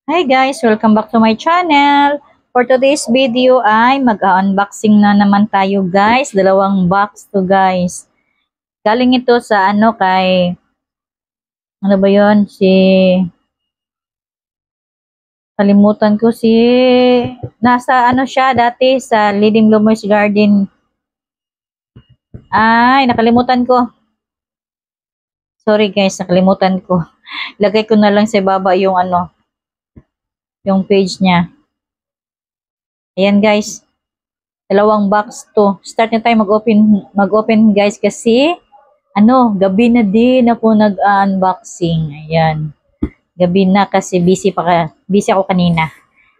Hi guys! Welcome back to my channel. For today's video ay mag-unboxing na naman tayo guys. Dalawang box to guys. Galing ito sa ano ba yon kalimutan ko nasa ano siya dati sa Leading Bloomers Garden. Ay, nakalimutan ko. Sorry guys, nakalimutan ko. Lagay ko na lang sa baba yung page niya. Ayan guys. Dalawang box to. Start na tayo mag-open guys kasi gabi na din ako nag-unboxing. Ayan. Gabi na kasi busy ako kanina.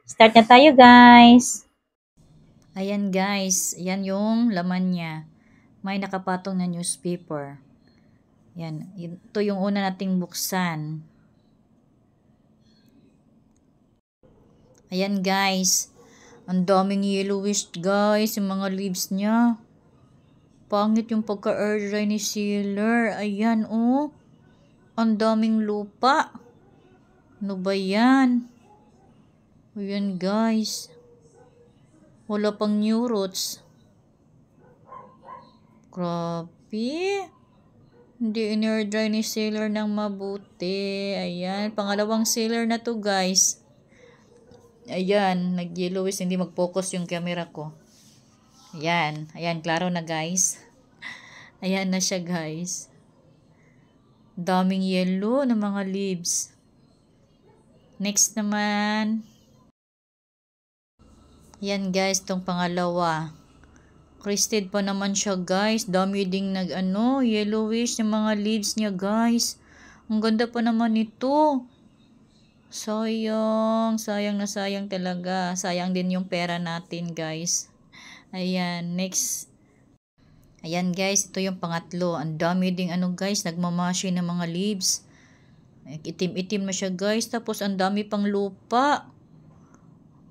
Start na tayo guys. Ayan guys, yan yung laman niya. May nakapatong na newspaper. Yan, ito yung una nating buksan. Ayan guys. Ang daming yellowish guys, yung mga leaves niya. Pangit yung pagka-air dry ni Sealer. Ayan oh. Ang daming lupa. Ano ba yan? Ayan guys. Wala pang new roots. Grabe. Hindi in-air dry ni Sealer ng mabuti. Ayan. Pangalawang Sealer na to guys. Ayan. Nag-yellowish. Hindi mag-focus yung camera ko. Ayan. Ayan. Klaro na guys. Ayan na siya guys. Daming yellow na mga leaves. Next naman. Yan guys, tong pangalawa. Crested pa naman siya guys. Dami ding yellowish na mga leaves niya guys. Ang ganda pa naman ito. Sayang na sayang talaga. Sayang din yung pera natin guys. Ayan, next. Ayan guys, ito yung pangatlo. Ang dami ding guys, nagmamashi ng mga leaves. Itim-itim na siya guys. Tapos ang dami pang lupa.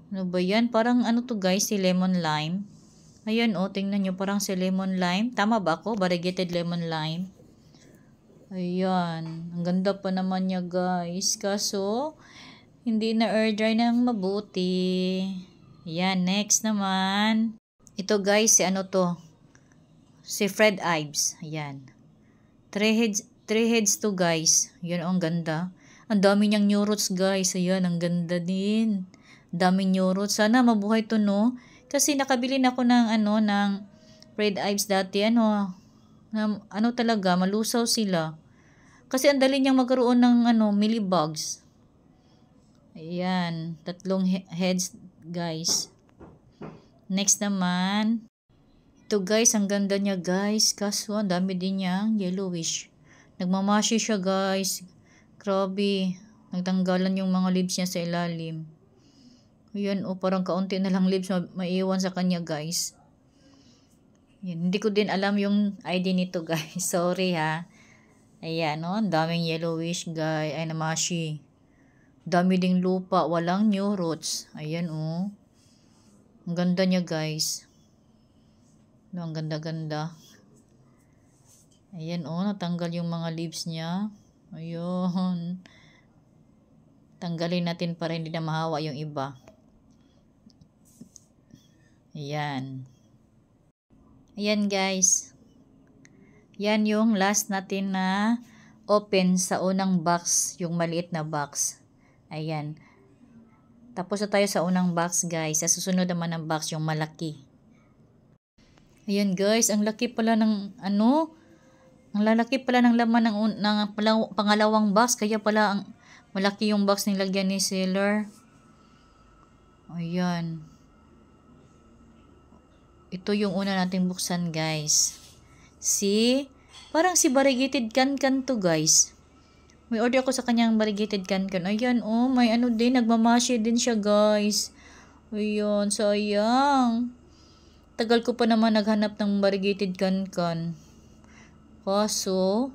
Ano ba yan? Parang to guys, si lemon lime. Ayan tingnan nyo. Parang si lemon lime. Tama ba ako? Variegated lemon lime. Ayan. Ang ganda pa naman niya guys. Kaso, hindi na air dry ng mabuti. Ayan. Next naman. Ito guys, si Fred Ives. Ayan. Three heads to guys. Yan ang ganda. Ang dami niyang new roots guys. Ayan, ang ganda din. Daming new roots. Sana mabuhay to no. Kasi nakabili na ako ng Fred Ives dati. Talaga, malusaw sila. Kasi ang dali niyang magkaroon ng mealybugs. Ayan, tatlong heads guys. Next naman. Ito guys, ang ganda niya guys. Kaso, ang dami din niyang yellowish. Nagmamashi siya guys. Grabe. Nagtanggalan yung mga leaves niya sa ilalim. Ayan parang kaunti na lang leaves maiiwan sa kanya guys. Yan. Hindi ko din alam yung ID nito guys. Sorry ha. Ayan ang daming yellowish guys. Ay namashi. Dami ding lupa. Walang new roots. Ayan Ang ganda niya guys. Ang ganda-ganda. Ayan natanggal yung mga leaves niya. Ayun. Tanggalin natin para hindi na mahawa yung iba. Ayan. Ayan guys. Yan yung last natin na open sa unang box. Yung maliit na box. Ayan. Tapos na tayo sa unang box guys. Sa susunod naman ng box yung malaki. Ayan guys. Ang laki pala ng ang lalaki pala ng laman ng pangalawang box. Kaya pala malaki yung box nilagyan ni Sealer. Ayan. Ito yung una nating buksan guys. Parang si variegated cancan to guys. May order ako sa kanyang variegated cancan. Ayan may din. Nagmamashi din siya guys. Ayan, sayang. Tagal ko pa naman naghanap ng variegated cancan. Kaso,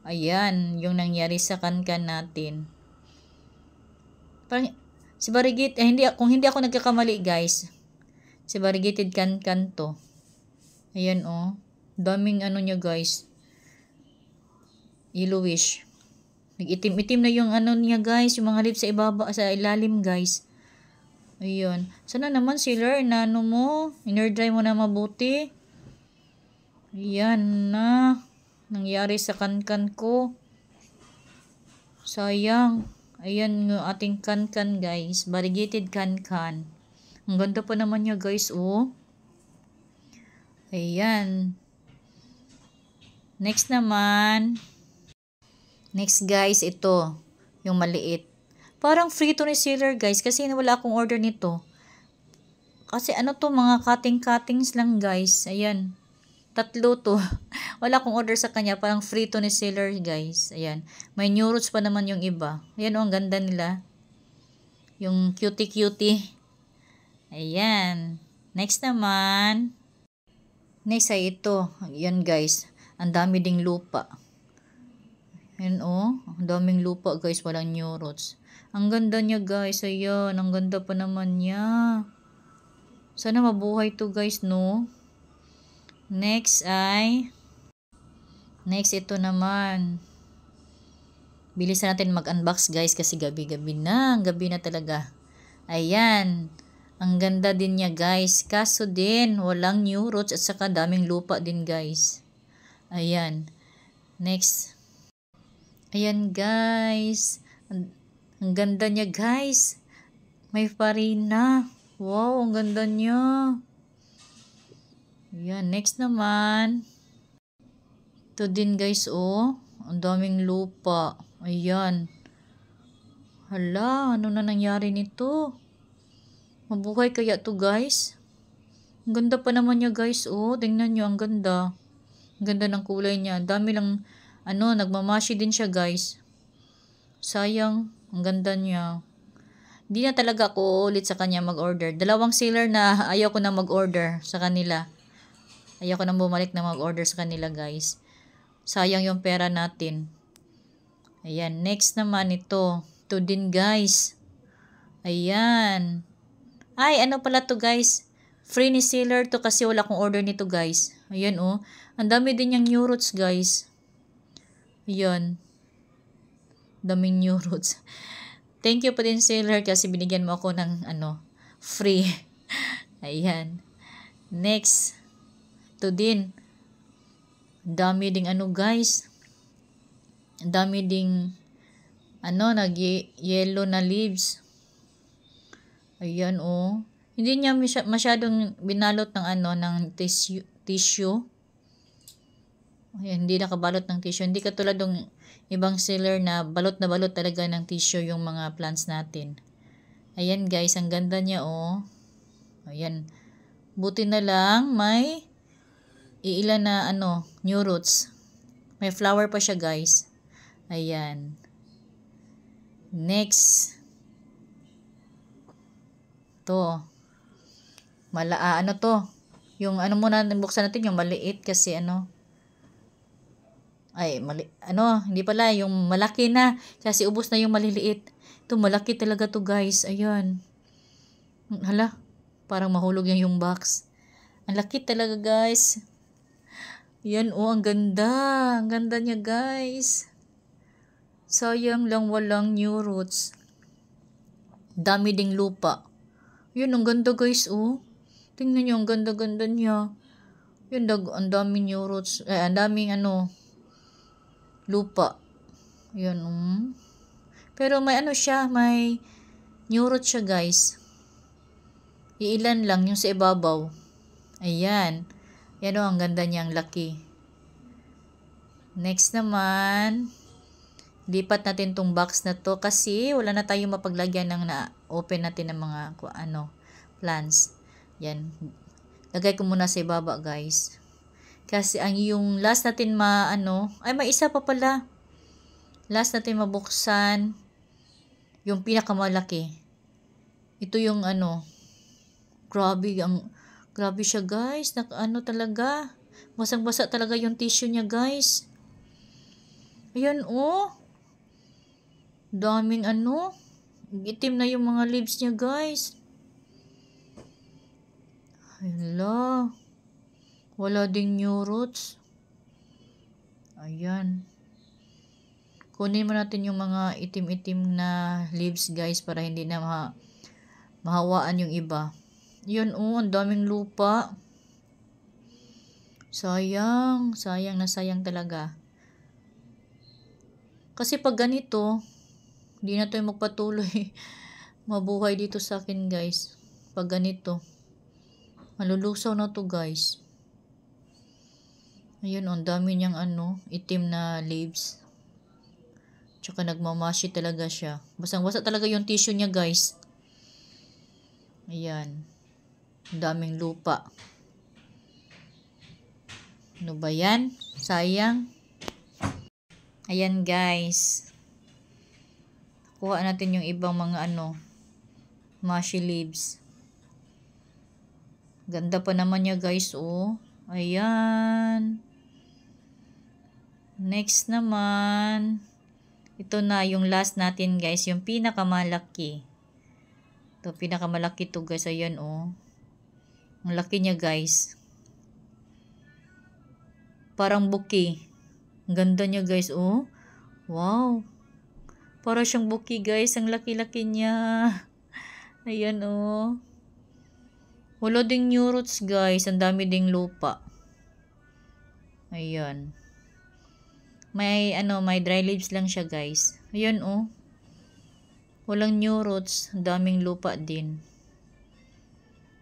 ayan, yung nangyari sa cancan natin. Parang, si variegated, kung hindi ako nagkakamali guys, si variegated cancan to. Ayan daming niya guys. Yellowish. Nag-itim-itim na yung ano niya guys, yung mga leaves sa ibaba, sa ilalim guys. Ayun. Sana naman sealer, inano mo, inerdry mo na mabuti. Ayan na. Nangyari sa kankan ko. Sayang. Ayan yung ating kankan guys. Variegated kankan. Ang ganda pa naman niya guys, oh. Ayan. Next naman. Next guys, ito. Yung maliit. Parang free to ni sealer guys kasi wala akong order nito. Kasi ano to, mga cutting-cuttings lang guys. Ayan. 3 to. Wala akong order sa kanya. Parang free to ni sealer guys. Ayan. May new roots pa naman yung iba. Ayan oh, ang ganda nila. Yung cutie-cutie. Ayan. Next naman. Next ay ito. Ayan guys. Ang dami ding lupa. Ayan oh. Ang daming lupa guys. Walang new roots. Ang ganda niya guys. Ayan. Ang ganda pa naman niya. Sana mabuhay to guys, no? Next ito naman. Bilisan natin mag-unbox guys kasi gabi-gabi na. Gabi na talaga. Ayan. Ang ganda din niya guys. Kaso din, walang new roots at saka daming lupa din guys. Ayan. Next. Ayan guys. Ang ganda niya guys. May farina. Wow, ang ganda niya. Ayan, next naman. Ito din guys, oh. Ang daming lupa. Ayan. Hala, ano na nangyari nito? Mabuhay kaya to guys? Ang ganda pa naman niya guys, oh. Tingnan nyo, ang ganda. Ang ganda ng kulay niya. Dami lang, nagmamashi din siya guys. Sayang, ang ganda niya. Di na talaga ako ulit sa kanya mag-order. 2 sealer na ayaw ko na mag-order sa kanila. Ayaw ko na bumalik na mag-order sa kanila guys. Sayang yung pera natin. Ayan. Next naman ito. Ito din guys. Ayan. Ay, ano pala to guys. Free ni sealer to kasi wala akong order nito guys. Ayan oh. Ang dami din yung new roots guys. Ayan. Daming new roots. Thank you pa din sealer kasi binigyan mo ako ng free. Ayan. Next. Ito din. Dami ding guys. Dami ding nag-yellow na leaves. Ayan oh. Hindi niya masyadong binalot ng ng tissue. Ayan, hindi nakabalot ng tissue. Hindi katulad ng ibang seller na balot talaga ng tissue yung mga plants natin. Ayan guys, ang ganda niya oh. Ayan. Buti na lang may iilan na new roots. May flower pa siya guys. Ayan. Next. To. To. Yung muna buksan natin yung maliit kasi ay, hindi pala, yung malaki na. Kasi ubos na yung maliliit. Ito, malaki talaga to guys. Ayan. Hala, parang mahulog yung box. Ang laki talaga guys. Ayan, oh, ang ganda. Ang ganda niya guys. Sayang lang walang new roots. Dami ding lupa. Ayan, ang ganda guys, oh. Tingnan nyo, ang ganda-ganda niya. Ayan, ang daming new roots. Ang daming lupa. Ayan, Pero may siya, may new root siya guys. Iilan lang yung sa ibabaw. Ayan. Yan ang ganda niyang laki. Next naman, lipat natin tong box na to kasi wala na tayong mapaglagyan ng na-open natin ng mga plants. Yan. Lagay ko muna sa ibaba guys. Kasi yung last natin ay may isa pa pala. Last natin mabuksan yung pinakamalaki. Ito yung grabe siya guys. Talaga. Basang-basa talaga yung tissue niya guys. Ayan oh. Daming itim na yung mga leaves niya guys. Hala. Wala ding new roots. Ayan. Kunin mo natin yung mga itim-itim na leaves guys para hindi na mahawaan yung iba. Yun ang daming lupa. Sayang na sayang talaga. Kasi pag ganito, hindi na tayo magpatuloy mabuhay dito sa akin guys. Pag ganito, malulusaw na to guys. Ayun, ang dami niyang itim na leaves. Tsaka nagmamashi talaga siya. Basang-basa talaga yung tissue niya guys. Ayan. Ang daming lupa. Ano ba yan? Sayang. Ayan guys. Kuha natin yung ibang mga mushy leaves. Ganda pa naman niya guys, oh. Ayan. Next naman. Ito na yung last natin guys. Yung pinakamalaki. Ito, pinakamalaki to guys. Ayan, oh. Ang laki niya guys. Parang bouquet. Ang ganda niya guys, oh. Wow. Para siyang bouquet guys. Ang laki-laki niya. Ayan, oh. Wala ding new roots guys. Ang dami ding lupa. Ayan. May dry leaves lang siya guys. Ayan, oh. Walang new roots. Ang daming lupa din.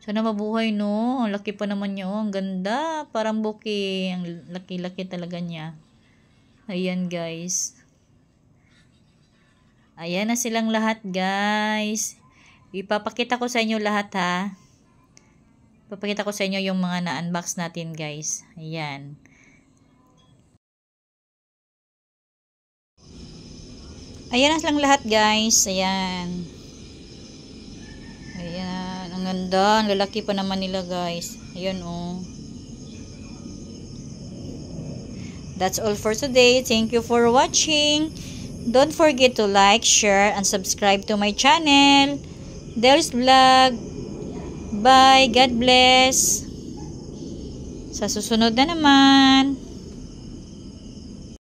Sana mabuhay, no? Ang laki pa naman niya, oh. Ang ganda. Parang bouquet. Ang laki-laki talaga niya. Ayan, guys. Ayan na silang lahat, guys. Ipapakita ko sa inyo lahat, ha. Ipapakita ko sa inyo yung mga na-unbox natin, guys. Ayan. Ayan na silang lahat, guys. Ayan. Ayan. Ang ganda. Ang lalaki pa naman nila, guys. Ayan, oh. That's all for today. Thank you for watching. Don't forget to like, share, and subscribe to my channel. There's Vlog. Bye. God bless. Sa susunod na naman.